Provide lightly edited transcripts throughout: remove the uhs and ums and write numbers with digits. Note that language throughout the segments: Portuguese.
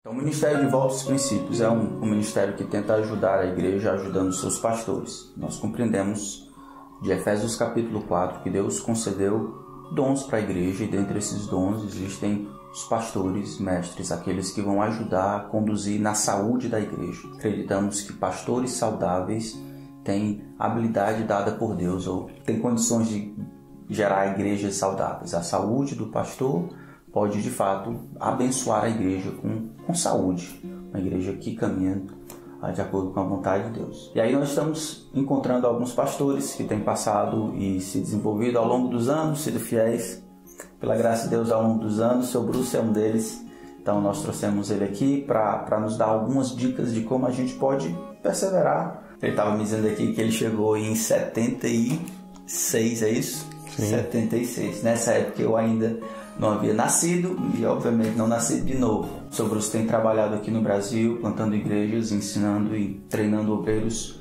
Então, o Ministério de Volta aos Princípios é um ministério que tenta ajudar a igreja ajudando seus pastores. Nós compreendemos de Efésios capítulo 4 que Deus concedeu dons para a igreja e dentre esses dons existem os pastores, mestres, aqueles que vão ajudar a conduzir na saúde da igreja. Acreditamos que pastores saudáveis têm habilidade dada por Deus ou têm condições de gerar igrejas saudáveis. A saúde do pastor pode, de fato, abençoar a igreja com saúde. Uma igreja que caminha de acordo com a vontade de Deus. E aí nós estamos encontrando alguns pastores que têm passado e se desenvolvido ao longo dos anos, sido fiéis, pela graça de Deus, ao longo dos anos. O seu Bruce é um deles. Então nós trouxemos ele aqui para nos dar algumas dicas de como a gente pode perseverar. Ele estava me dizendo aqui que ele chegou em 76, é isso? Sim. 76. Nessa época eu ainda não havia nascido e obviamente não nasci de novo. O Sr. Bruce tem trabalhado aqui no Brasil, plantando igrejas, ensinando e treinando obreiros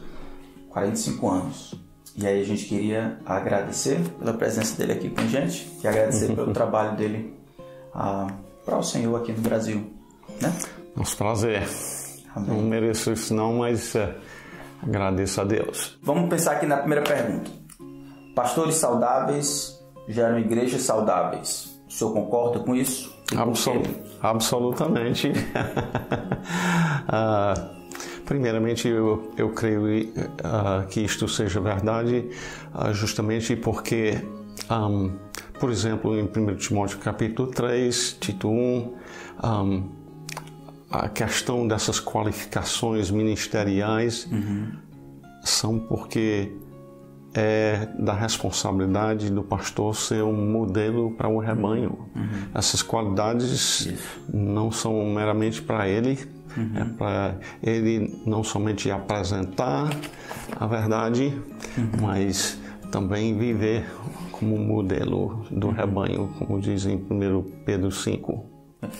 45 anos. E aí a gente queria agradecer pela presença dele aqui com a gente e agradecer pelo trabalho dele para o Senhor aqui no Brasil, né? Nosso prazer. Amém. Não mereço isso não, mas agradeço a Deus. Vamos pensar aqui na primeira pergunta. Pastores saudáveis geram igrejas saudáveis. O senhor concorda com isso? Absolutamente. Primeiramente, eu creio que isto seja verdade, justamente porque, por exemplo, em 1 Timóteo capítulo 3, Tito 1, a questão dessas qualificações ministeriais são porque é da responsabilidade do pastor ser um modelo para o rebanho. Essas qualidades não são meramente para ele, é para ele não somente apresentar a verdade, mas também viver como modelo do rebanho, como diz em 1 Pedro 5.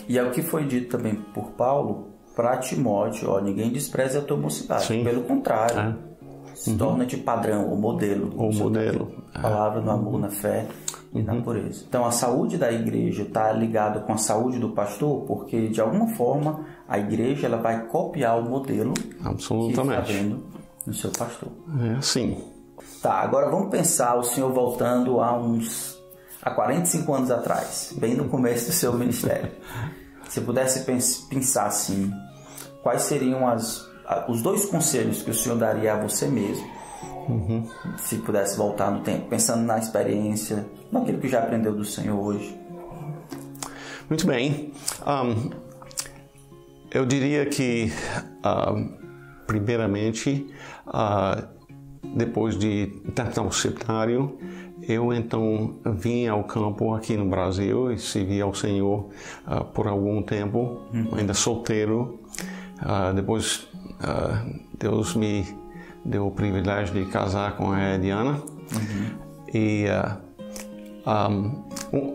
E é o que foi dito também por Paulo para Timóteo, ninguém despreze a tua mocidade, pelo contrário. Se torna de padrão, o modelo. O modelo. Palavra no amor, na fé e na pureza. Então, a saúde da igreja está ligada com a saúde do pastor, porque, de alguma forma, a igreja ela vai copiar o modelo que está vendo no seu pastor. É assim. Tá, agora vamos pensar o senhor voltando há 45 anos atrás, bem no começo do seu ministério. Se pudesse pensar assim, quais seriam os dois conselhos que o senhor daria a você mesmo, se pudesse voltar no tempo, pensando na experiência, naquilo que já aprendeu do Senhor hoje? Muito bem. Eu diria que, primeiramente, depois de terminar o seminário, eu então vim ao campo aqui no Brasil e servi ao Senhor por algum tempo, ainda solteiro. Depois Deus me deu o privilégio de casar com a Ediana. E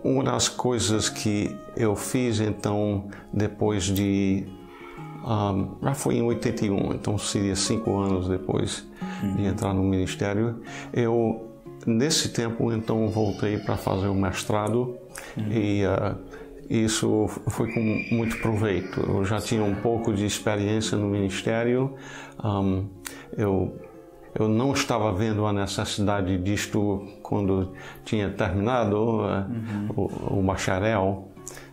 uma das coisas que eu fiz então depois de já foi em 81, então seria 5 anos depois de entrar no ministério. Eu nesse tempo então voltei para fazer o mestrado e isso foi com muito proveito. Eu já tinha um pouco de experiência no ministério. Eu não estava vendo a necessidade disto quando tinha terminado o bacharel,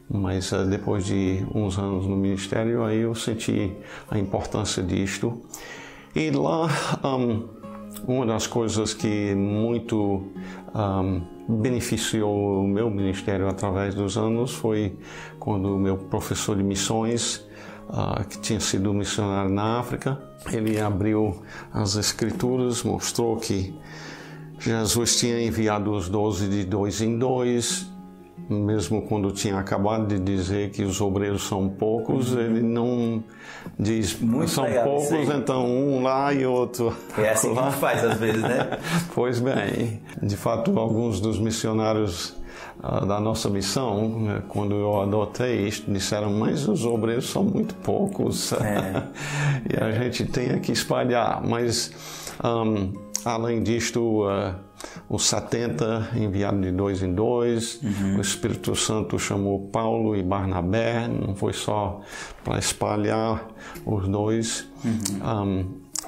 mas depois de uns anos no ministério, aí eu senti a importância disto. E lá, uma das coisas que muito beneficiou o meu ministério através dos anos foi quando o meu professor de missões, que tinha sido missionário na África, ele abriu as Escrituras, mostrou que Jesus tinha enviado os 12 de 2 em 2, mesmo quando tinha acabado de dizer que os obreiros são poucos, ele não diz muito são poucos, então um lá e outro é assim lá. Que a gente faz às vezes, né? Pois bem, de fato, alguns dos missionários da nossa missão, quando eu adotei isto, disseram, mas os obreiros são muito poucos e a gente tem que espalhar. Mas além disto, os 70 enviados de 2 em 2, o Espírito Santo chamou Paulo e Barnabé, não foi só para espalhar os dois.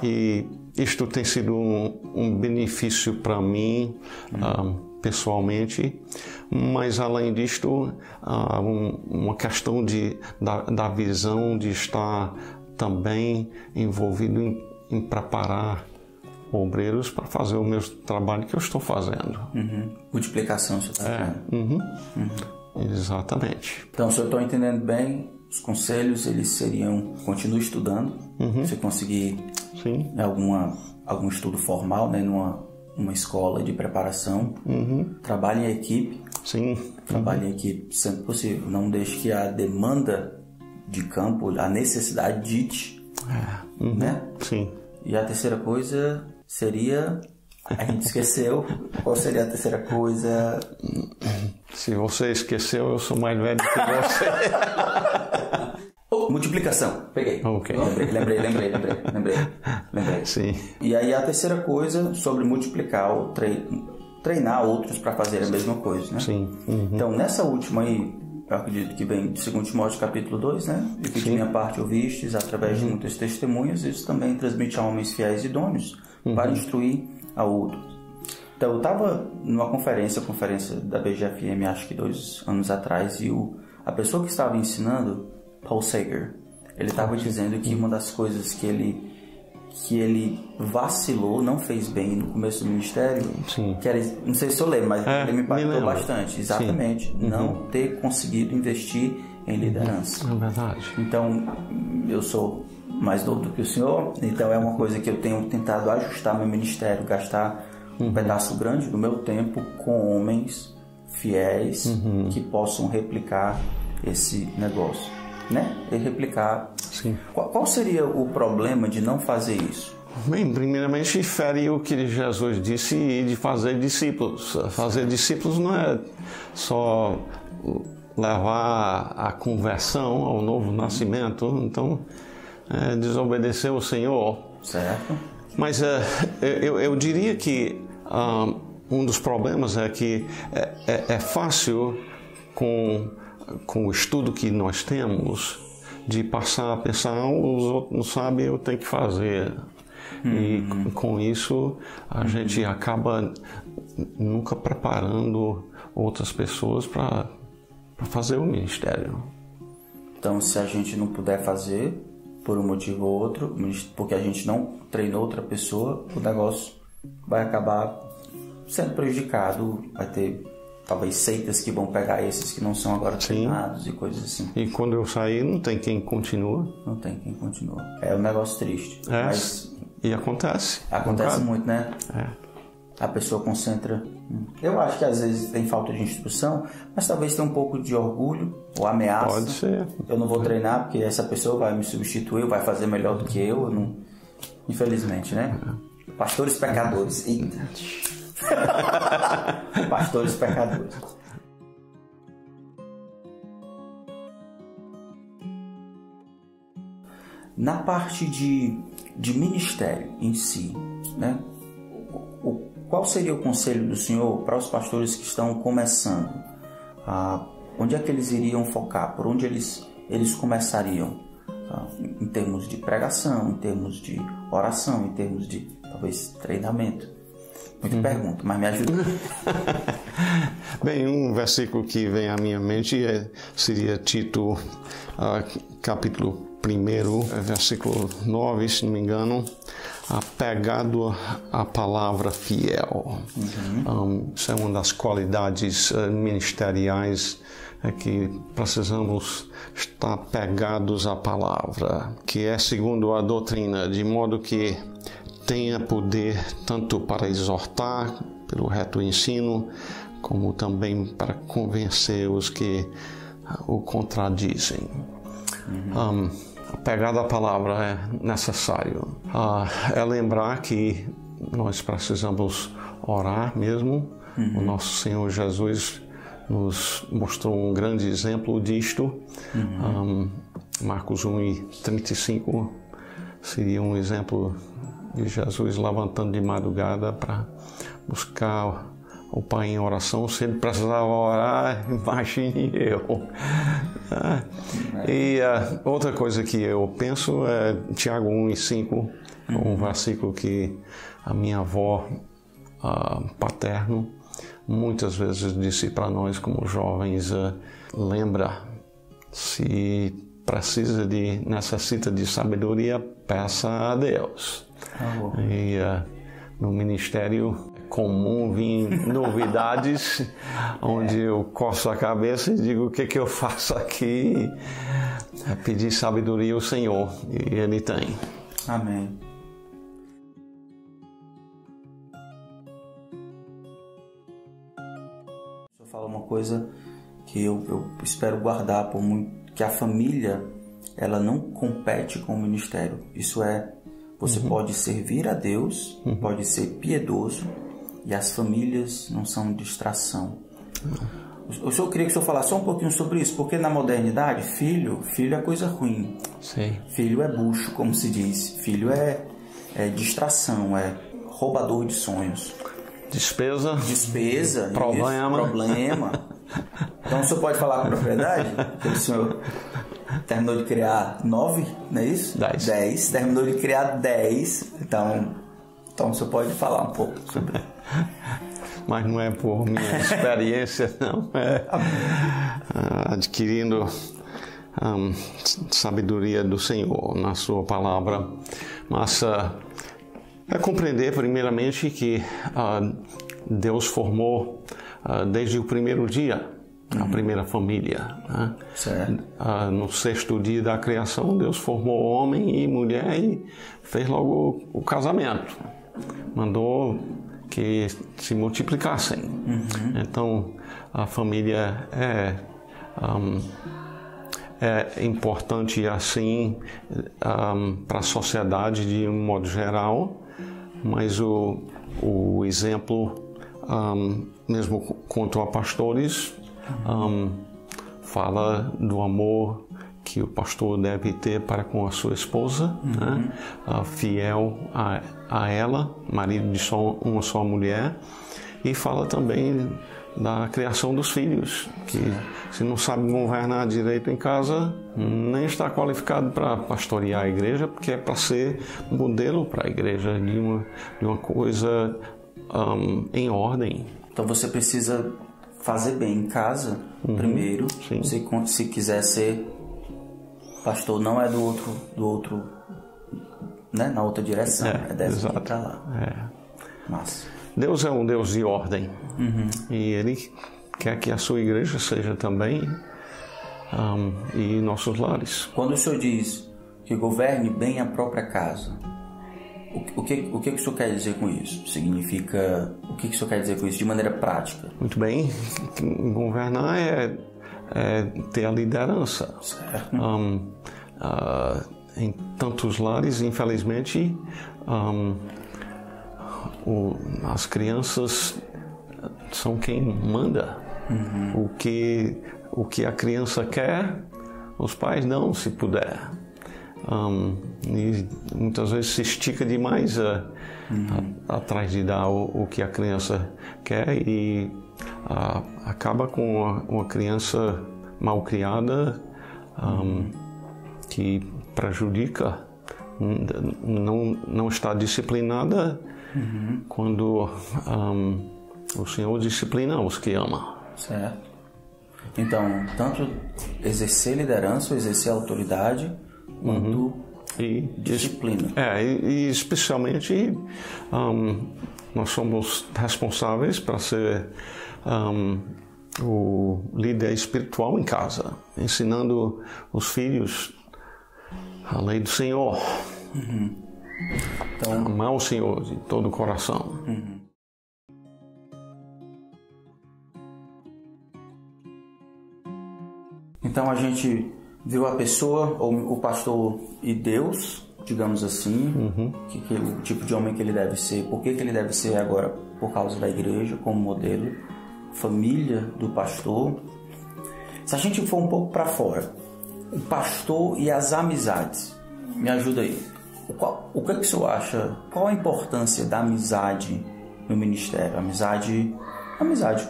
E isto tem sido um benefício para mim, pessoalmente, mas além disto, uma questão da visão de estar também envolvido em preparar obreiros para fazer o meu trabalho que eu estou fazendo. Multiplicação, você está falando. Exatamente. Então, se eu estou entendendo bem, os conselhos, eles seriam: continue estudando, se conseguir algum estudo formal, né, numa escola de preparação, trabalhe em equipe, trabalhe em equipe, sempre possível. Não deixe que a demanda de campo, a necessidade dite, né? Sim. E a terceira coisa seria, a gente esqueceu, qual seria a terceira coisa? Se você esqueceu, eu sou mais velho que você. Multiplicação, peguei. Ok. Lembrei. Sim. E aí a terceira coisa sobre multiplicar ou treinar outros para fazer a mesma coisa, né? Sim. Então, nessa última aí, eu acredito que vem de 2 Timóteo capítulo 2, né? E que de minha parte ouvistes, através de muitas testemunhas, isso também transmite a homens fiéis e idôneos para instruir a outros. Então, eu estava numa conferência da BGFM, acho que 2 anos atrás, e a pessoa que estava ensinando, Paul Sager, ele estava dizendo que uma das coisas que ele vacilou, não fez bem no começo do ministério, que era, não sei se eu lembro, mas ele me impactou bastante. Exatamente. Não ter conseguido investir em liderança. É verdade. Então, eu sou mais novo do que o senhor, então é uma coisa que eu tenho tentado ajustar meu ministério, gastar um pedaço grande do meu tempo com homens fiéis que possam replicar esse negócio, né? E replicar. Sim. Qual seria o problema de não fazer isso? Bem, primeiramente, fere o que Jesus disse de fazer discípulos. Fazer discípulos não é só levar a conversão ao novo nascimento, então desobedecer o Senhor. Certo. Mas eu diria que um dos problemas é que é fácil, com o estudo que nós temos, de passar a pensar: os outros não sabem, eu tenho que fazer. E com isso a gente acaba nunca preparando outras pessoas para fazer o ministério. Então, se a gente não puder fazer por um motivo ou outro, porque a gente não treinou outra pessoa, o negócio vai acabar sendo prejudicado. Vai ter talvez seitas que vão pegar esses que não são agora treinados e coisas assim. E quando eu sair, não tem quem continua. Não tem quem continua. É um negócio triste. E acontece. Acontece muito, né? A pessoa concentra. Eu acho que às vezes tem falta de instrução, mas talvez tenha um pouco de orgulho ou ameaça. Pode ser. Eu não vou treinar porque essa pessoa vai me substituir, vai fazer melhor do que eu. Não... Infelizmente, né? Pastores pecadores. Eita. Pastores pecadores. Na parte de ministério em si, né? Qual seria o conselho do Senhor para os pastores que estão começando? Onde é que eles iriam focar? Por onde eles começariam? Em termos de pregação, em termos de oração, em termos de, talvez, treinamento. Muita pergunta, mas me ajuda. Bem, um versículo que vem à minha mente seria Tito, capítulo 1, versículo 9, se não me engano, apegado à palavra fiel. Isso é uma das qualidades ministeriais, que precisamos estar apegados à palavra, que é segundo a doutrina, de modo que tenha poder tanto para exortar pelo reto ensino, como também para convencer os que o contradizem. Apegado à palavra é necessário. É lembrar que nós precisamos orar mesmo. O nosso Senhor Jesus nos mostrou um grande exemplo disto. Marcos 1:35 seria um exemplo de Jesus levantando de madrugada para buscar o Pai em oração. Se ele precisava orar, imagine eu. E outra coisa que eu penso é Tiago 1:5, um versículo que a minha avó paterno muitas vezes disse para nós como jovens: lembra, se necessita de sabedoria, peça a Deus. E no ministério é comum vir novidades onde eu coço a cabeça e digo: o que eu faço aqui? É pedir sabedoria ao Senhor, e Ele tem. Amém. O senhor fala uma coisa que eu espero guardar por muito, que a família, ela não compete com o ministério. Isso é, você pode servir a Deus, pode ser piedoso, e as famílias não são distração. O senhor queria que o senhor falasse só um pouquinho sobre isso, porque na modernidade, filho é coisa ruim. Sim. Filho é bucho, como se diz. Filho é distração, é roubador de sonhos. Despesa. Problema. Então o senhor pode falar com propriedade? Que o senhor terminou de criar 9, não é isso? 10. Terminou de criar 10. Então o senhor pode falar um pouco sobre isso. Mas não é por minha experiência, não. É adquirindo sabedoria do Senhor na sua palavra. Mas é compreender primeiramente que Deus formou desde o primeiro dia a primeira família. Né? Certo. No 6º dia da criação, Deus formou homem e mulher e fez logo o casamento. Mandou que se multiplicassem. Então, a família é importante assim para a sociedade de um modo geral, mas o exemplo, mesmo quanto a pastores, fala do amor que o pastor deve ter para com a sua esposa, né? Fiel a ela, marido de uma só mulher, e fala também da criação dos filhos, que se não sabe governar direito em casa, nem está qualificado para pastorear a igreja, porque é para ser modelo para a igreja de uma coisa em ordem. Então você precisa fazer bem em casa primeiro, se quiser ser pastor, não é do outro, né? Na outra direção, deve ir para lá. Massa. Deus é um Deus de ordem, e Ele quer que a sua igreja seja também, e nossos lares. Quando o senhor diz que governe bem a própria casa, o que o senhor quer dizer com isso? Significa, o que o senhor quer dizer com isso de maneira prática? Muito bem, governar é ter a liderança. Certo. Em tantos lares, infelizmente, as crianças são quem manda. O que a criança quer, os pais dão, se puder. E muitas vezes se estica demais atrás de dar o que a criança quer, e acaba com uma criança mal criada, que prejudica, não está disciplinada, quando o Senhor disciplina os que ama. Certo. Então, tanto exercer liderança, exercer autoridade, quanto disciplina. E especialmente nós somos responsáveis para ser o líder espiritual em casa, ensinando os filhos a lei do Senhor. Então, amar o Senhor de todo o coração. Então a gente viu a pessoa, ou o pastor e Deus, digamos assim, o tipo de homem que ele deve ser, por que ele deve ser agora por causa da igreja como modelo, família do pastor. Se a gente for um pouco para fora, o pastor e as amizades, me ajuda aí. o que o senhor acha? Qual a importância da amizade no ministério? Amizade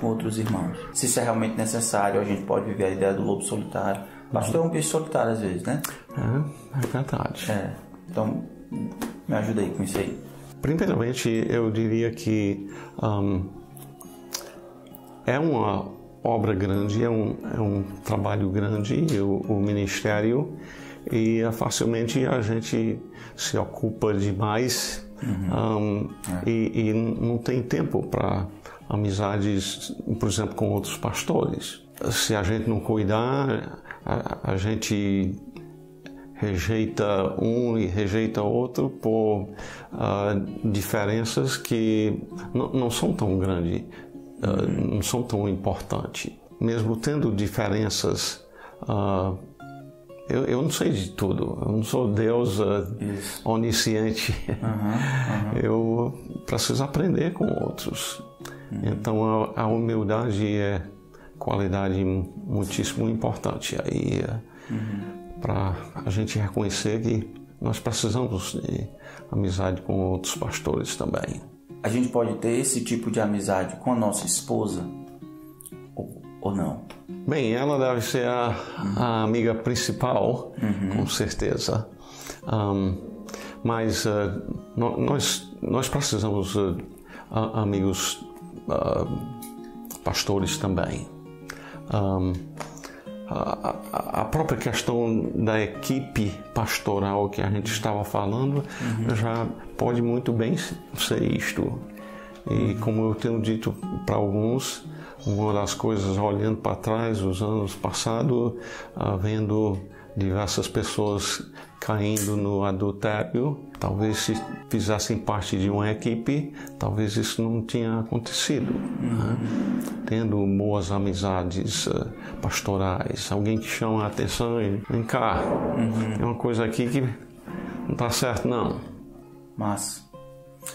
com outros irmãos. Se isso é realmente necessário, a gente pode viver a ideia do lobo solitário. Pastor é um bicho solitário às vezes, né? É verdade. Então, me ajuda aí com isso aí. Primeiramente, eu diria que é uma obra grande, é um trabalho grande, o ministério, e facilmente a gente se ocupa demais e não tem tempo para amizades, por exemplo, com outros pastores. Se a gente não cuidar, a gente rejeita um e rejeita outro por diferenças que não são tão grandes, não são tão importantes. Mesmo tendo diferenças, eu não sei de tudo, eu não sou Deus onisciente. Eu preciso aprender com outros. Então a humildade é qualidade muitíssimo importante aí para a gente reconhecer que nós precisamos de amizade com outros pastores também. A gente pode ter esse tipo de amizade com a nossa esposa ou não? Bem, ela deve ser a amiga principal, com certeza. Mas nós precisamos de amigos pastores também. A própria questão da equipe pastoral que a gente estava falando já pode muito bem ser isto. E como eu tenho dito para alguns, uma das coisas, olhando para trás, os anos passados, vendo diversas pessoas caindo no adultério, talvez se fizessem parte de uma equipe, talvez isso não tinha acontecido. Né? Tendo boas amizades pastorais, alguém que chama a atenção e vem cá, é uma coisa aqui que não está certo não. Mas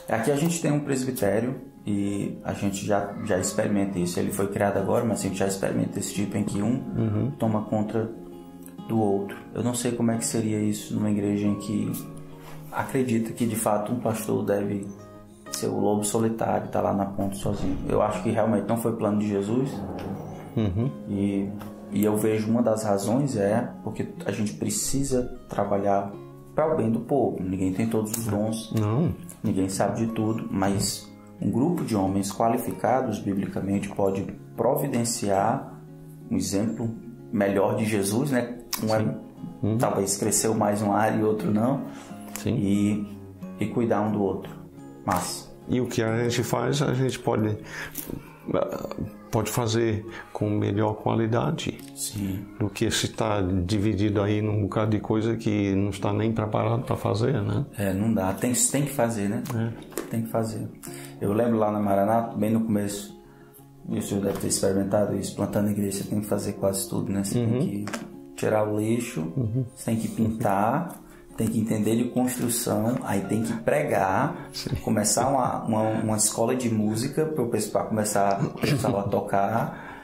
aqui a gente tem um presbitério e a gente já experimenta isso. Ele foi criado agora, mas a gente já experimenta esse tipo em que um toma conta do outro. Eu não sei como é que seria isso numa igreja em que acredita que de fato um pastor deve ser o lobo solitário, tá lá na ponta sozinho. Eu acho que realmente não foi plano de Jesus. E eu vejo uma das razões porque a gente precisa trabalhar para o bem do povo. Ninguém tem todos os dons, ninguém sabe de tudo, mas um grupo de homens qualificados biblicamente pode providenciar um exemplo melhor de Jesus, né? Talvez cresceu mais um área e outro não. E cuidar um do outro. E o que a gente faz, a gente pode fazer com melhor qualidade do que se está dividido aí num bocado de coisa que não está nem preparado para fazer, né? Não dá. Tem que fazer, né? Tem que fazer. Eu lembro lá na Maranata, bem no começo, e o senhor deve ter experimentado isso, plantando igreja, você tem que fazer quase tudo, né? Você tem que tirar o lixo, você tem que pintar, tem que entender de construção, aí tem que pregar, começar uma escola de música para começar o pessoal a tocar.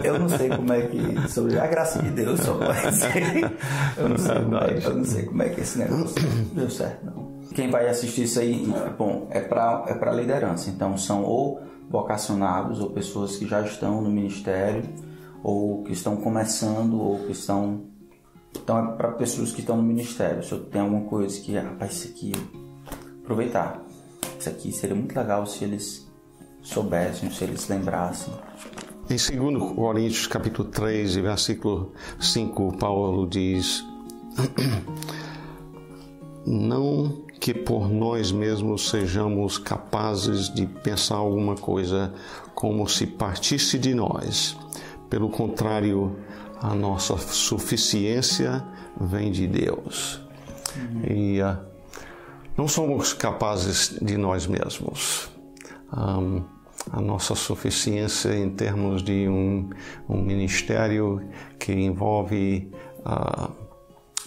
Eu não sei como é que, sobre a graça de Deus, só pode ser. Eu não sei como é que esse negócio deu certo, não. Quem vai assistir isso aí, bom, é para liderança. Então são ou vocacionados ou pessoas que já estão no ministério ou que estão começando ou que estão... Então é para pessoas que estão no ministério. Se eu tenho alguma coisa que, rapaz, isso aqui, aproveitar. Isso aqui seria muito legal se eles soubessem, se eles lembrassem. Em 2 Coríntios capítulo 3, versículo 5, Paulo diz: não que por nós mesmos sejamos capazes de pensar alguma coisa como se partisse de nós. Pelo contrário, a nossa suficiência vem de Deus. E não somos capazes de nós mesmos. A nossa suficiência em termos de um ministério que envolve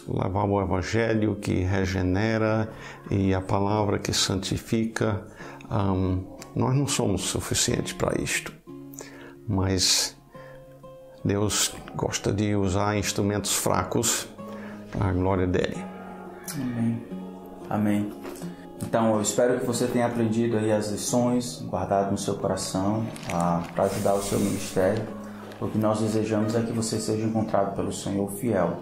levar o Evangelho, que regenera, e a palavra que santifica, nós não somos suficientes para isto. Mas Deus gosta de usar instrumentos fracos para a glória dele. Amém. Amém. Então, eu espero que você tenha aprendido aí as lições, guardado no seu coração, para ajudar o seu ministério. O que nós desejamos é que você seja encontrado pelo Senhor fiel,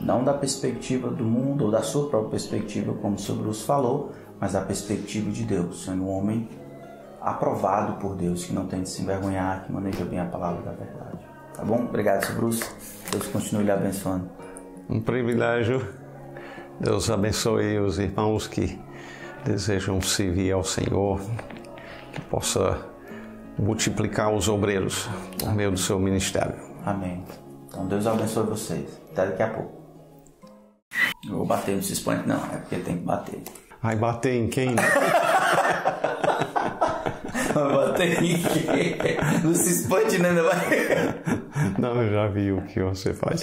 não da perspectiva do mundo ou da sua própria perspectiva, como o Sr. Bruce falou, mas da perspectiva de Deus, sendo um homem aprovado por Deus, que não tem de se envergonhar, que maneja bem a palavra da verdade. Tá bom? Obrigado, Sr. Bruce. Deus continue lhe abençoando. Um privilégio. Deus abençoe os irmãos que desejam servir ao Senhor, que possa multiplicar os obreiros por meio do seu ministério. Amém. Então Deus abençoe vocês. Até daqui a pouco. Eu vou bater, não se expõe não, é porque tem que bater. Vai bater em quem? Vai bater em quem? Não se expõe, né? Não, eu já vi o que você faz.